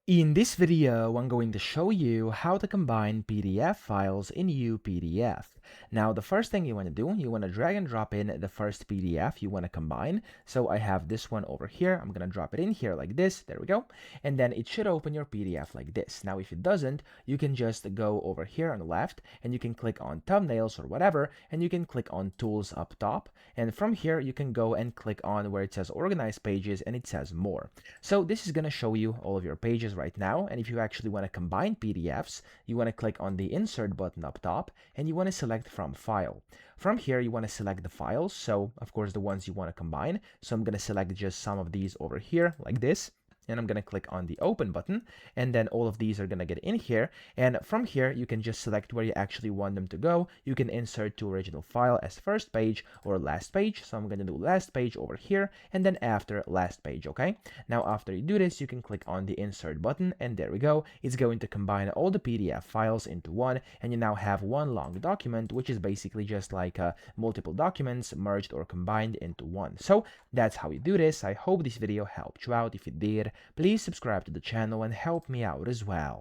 In this video, I'm going to show you how to combine PDF files in UPDF. Now, the first thing you want to do, you want to drag and drop in the first PDF you want to combine. So I have this one over here. I'm going to drop it in here like this. There we go. And then it should open your PDF like this. Now, if it doesn't, you can just go over here on the left and you can click on thumbnails or whatever, and you can click on tools up top. And from here, you can go and click on where it says organize pages and it says more. So this is going to show you all of your pages right now, and if you actually want to combine PDFs, you want to click on the insert button up top and you want to select from file. From here you want to select the files, so of course the ones you want to combine. So I'm going to select just some of these over here like this, and I'm going to click on the open button, and then all of these are going to get in here. And from here you can just select where you actually want them to go. You can insert to original file as first page or last page. So I'm going to do last page over here, and then after last page. Okay, now after you do this, you can click on the insert button, and there we go. It's going to combine all the PDF files into one, and you now have one long document, which is basically just like multiple documents merged or combined into one. So that's how you do this. I hope this video helped you out. If it did, please subscribe to the channel and help me out as well.